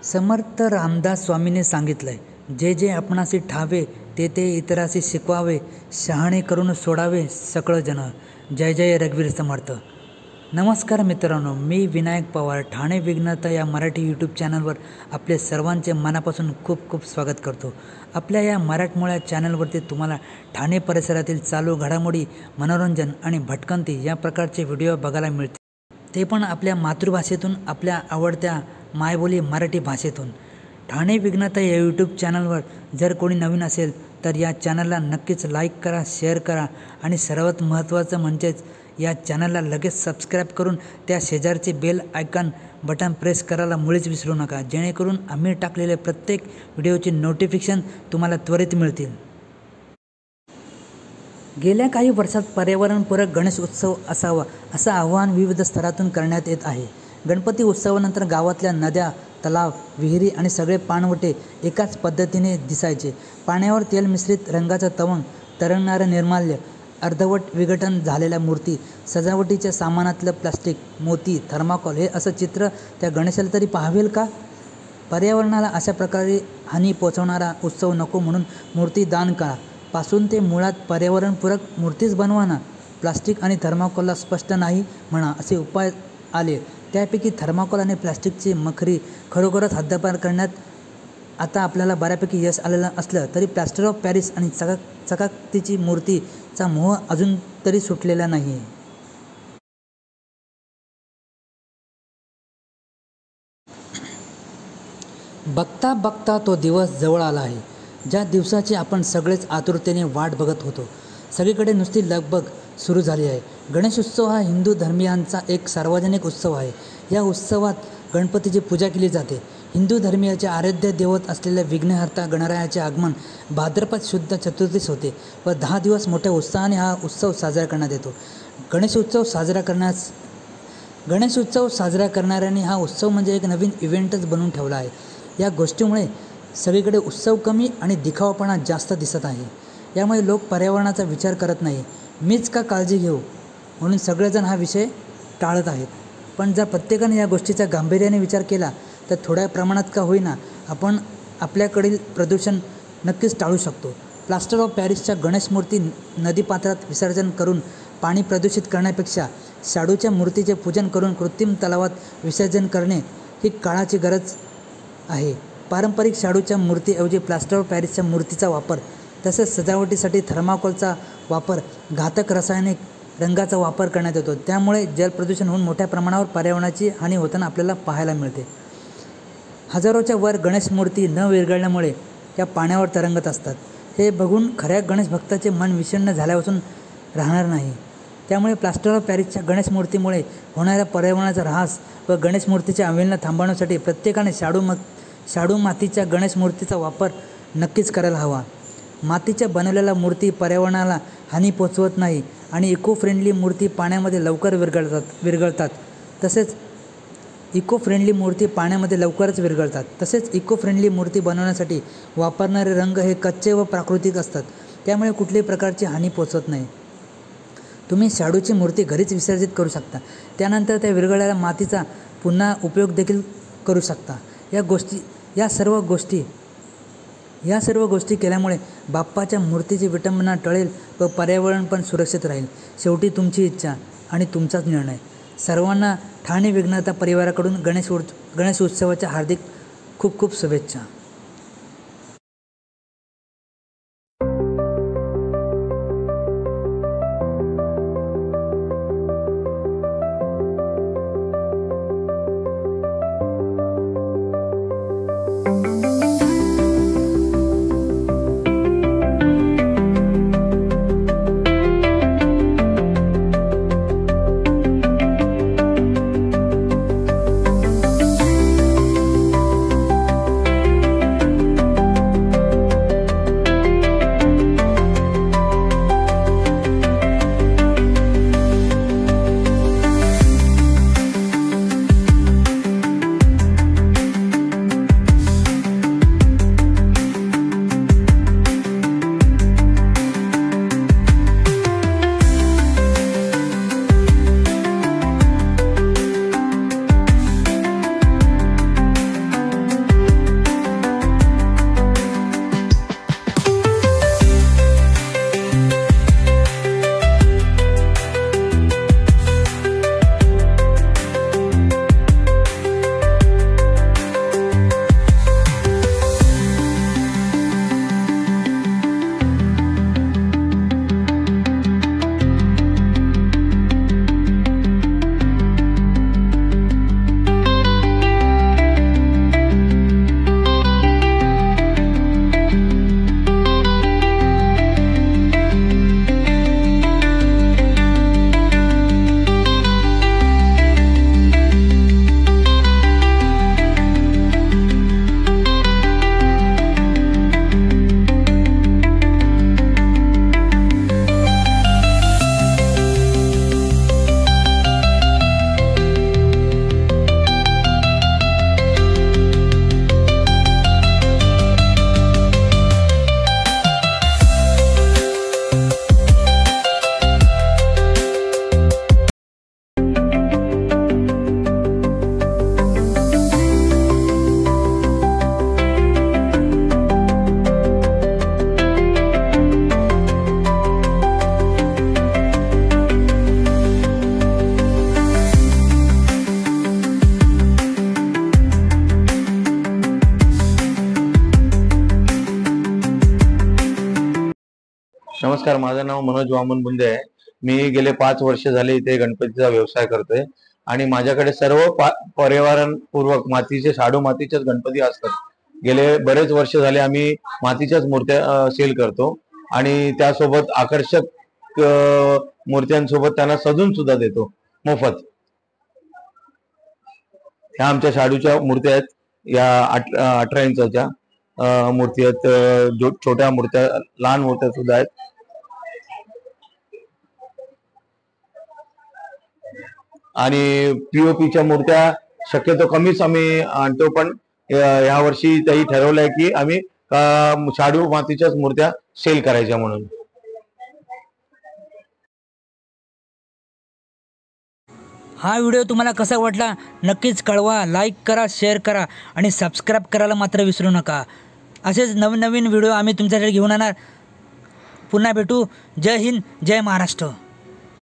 समर्थ रामदास स्वामींनी सांगितलंय, जे जे आपणासी ठावे ते ते इतरासी शिकवावे, शहाणे करून सोडावे सकळ जन. जय जय रघुवीर समर्थ. नमस्कार मित्रांनो, मी विनायक पवार ठाणे विघ्नता या मराठी यूट्यूब चॅनलवर आपले सर्वांचे मनापासून खूप खूप स्वागत करतो. आपल्या या मराठमोळ्या चॅनलवरती तुम्हाला ठाणे परिसरातील चालू घडामोडी, मनोरंजन आणि भटकंती या प्रकारचे व्हिडिओ बघायला मिळतील, ते पण आपल्या मातृभाषेतून, आपल्या आवडत्या मायबोली मराठी भाषेतून. ठाणे विघ्नता या यूट्यूब चॅनलवर जर कोणी नवीन असेल तर या चॅनलला नक्कीच लाईक करा, शेअर करा आणि सर्वात महत्त्वाचं म्हणजेच या चॅनलला लगेच सबस्क्राईब करून त्या शेजारचे बेल आयकॉन बटन प्रेस करायला मुळीच विसरू नका, जेणेकरून आम्ही टाकलेले प्रत्येक व्हिडिओची नोटिफिकेशन तुम्हाला त्वरित मिळतील. गेल्या काही वर्षात पर्यावरणपूरक गणेश उत्सव असावा असं आवाहन विविध स्तरातून करण्यात येत आहे. गणपती उत्सवानंतर गावातल्या नद्या, तलाव, विहिरी आणि सगळे पाणवटे एकाच पद्धतीने दिसायचे. पाण्यावर तेल मिश्रित रंगाचं तवंग, तरंगणारं निर्माल्य, अर्धवट विघटन झालेल्या मूर्ती, सजावटीच्या सामानातलं प्लास्टिक, मोती, थर्माकोल हे असं चित्र त्या गणेशाला तरी पाहावेल का? पर्यावरणाला अशा प्रकारे हानी पोचवणारा उत्सव नको म्हणून मूर्ती दान करा, पासून ते मुळात पर्यावरणपूरक मूर्तीच बनवा ना. प्लास्टिक आणि थर्माकोलला स्पष्ट नाही म्हणा असे उपाय आले. त्यापैकी थर्माकोल आणि प्लास्टिकची मखरी खरोखरच हद्दपार करण्यात आता आपल्याला बऱ्यापैकी यश आलेलं असलं तरी प्लास्टर ऑफ पॅरिस आणि चकाकतीची मूर्तीचा मोह अजून तरी सुटलेला नाही आहे. बघता बघता तो दिवस जवळ आला आहे, ज्या दिवसाची आपण सगळेच आतुरतेने वाट बघत होतो. सगळीकडे नुसती लगबग सुरू झाली आहे. गणेश उत्सव हा हिंदू धर्मियांचा एक सार्वजनिक उत्सव आहे. या उत्सवात गणपतीची पूजा केली जाते. हिंदू धर्मियाचे आराध्य दैवत असलेल्या विघ्नहर्ता गणरायाचे आगमन भाद्रपद शुद्ध चतुर्थीस होते व 10 दिवस मोठ्या उत्साहाने हा उत्सव साजरा करण्यात येतो. गणेश उत्सव साजरा करणाऱ्यांनी हा उत्सव म्हणजे एक नवीन इव्हेंटच बनवून ठेवला आहे. या गोष्टीमुळे सगळीकडे उत्सव कमी आणि दिखावापणा जास्त दिसत आहे. यामुळे लोक पर्यावरणाचा विचार करत नाही. मीच का काळजी घेऊ म्हणून सगळेजण हा विषय टाळत आहेत. पण जर प्रत्येकाने या गोष्टीचा गांभीर्याने विचार केला तर थोड्या प्रमाणात का होईना आपण आपल्याकडील प्रदूषण नक्कीच टाळू शकतो. प्लास्टर ऑफ पॅरिसच्या गणेश मूर्ती नदीपात्रात विसर्जन करून पाणी प्रदूषित करण्यापेक्षा शाडूच्या मूर्तीचे पूजन करून कृत्रिम तलावात विसर्जन करणे ही काळाची गरज आहे. पारंपरिक शाडूच्या मूर्तीऐवजी प्लास्टर ऑफ पॅरिसच्या मूर्तीचा वापर, तसेच सजावटीसाठी थर्माकोलचा वापर, घातक रासायनिक रंगाचा वापर करण्यात येतो. त्यामुळे जलप्रदूषण होऊन मोठ्या प्रमाणावर पर्यावरणाची हानी होताना आपल्याला पाहायला मिळते. हजारोच्या वर गणेश मूर्ती न विरघळल्यामुळे या पाण्यावर तरंगत असतात. हे बघून खऱ्या गणेश भक्ताचे मन विषण्ण झाल्यापासून राहणार नाही. त्यामुळे प्लास्टर ऑफ पॅरिसच्या गणेश मूर्तीमुळे होणाऱ्या पर्यावरणाचा ऱ्हास व गणेश मूर्तीच्या अवहेलना थांबवण्यासाठी प्रत्येकाने शाडू मातीच्या गणेश मूर्तीचा वापर नक्कीच करायला हवा. मातीच्या बनवलेल्या मूर्ती पर्यावरणाला हानी पोचवत नाही आणि इको फ्रेंडली मूर्ती पाण्यामध्ये लवकर विरघळतात. तसेच इको फ्रेंडली मूर्ती बनवण्यासाठी वापरणारे रंग हे कच्चे व प्राकृतिक असतात. त्यामुळे कुठल्याही प्रकारची हानी पोचत नाही. तुम्ही शाडूची मूर्ती घरीच विसर्जित करू शकता. त्यानंतर त्या विरघळलेल्या मातीचा पुन्हा उपयोग देखील करू शकता. या सर्व गोष्टी केल्यामुळे बाप्पाच्या मूर्तीची विटंबना टळेल व पर्यावरण पण सुरक्षित राहील. शेवटी तुमची इच्छा आणि तुमचाच निर्णय. सर्वांना ठाणे विघ्नता परिवाराकडून गणेश उत्सवाच्या हार्दिक खूप खूप शुभेच्छा. नमस्कार, माझं नाव मनोज वामन बुंदे आहे. मी गेले 5 वर्ष झाले इथे गणपतीचा व्यवसाय करतोय आणि माझ्याकडे सर्व पर्यावरणपूर्वक मातीचे शाडू मातीचेच गणपती असतात. गेले बरेच वर्ष झाले आम्ही मातीच्याच मूर्त्या सेल करतो आणि त्यासोबत आकर्षक मूर्त्यांसोबत त्यांना सजून सुद्धा देतो मोफत. ह्या आमच्या शाडूच्या मूर्त्या आहेत. या 18 इंचाच्या मूर्ती आहेत. छोट्या मूर्त्या, लहान मूर्त्या सुद्धा आहेत. आणि पीओपीच्या मूर्त्या शक्यतो कमीच आम्ही आणतो, पण या वर्षी त्याही ठरवलंय की आम्ही शाडू मातीच्याच मूर्त्या सेल करायच्या म्हणून. हा व्हिडिओ तुम्हाला कसा वाटला नक्कीच कळवा. लाईक करा, शेअर करा आणि सबस्क्राईब करायला मात्र विसरू नका. असेच नवीन नवीन व्हिडिओ आम्ही तुमच्यासाठी घेऊन येणार. पुन्हा भेटू. जय हिंद, जय महाराष्ट्र.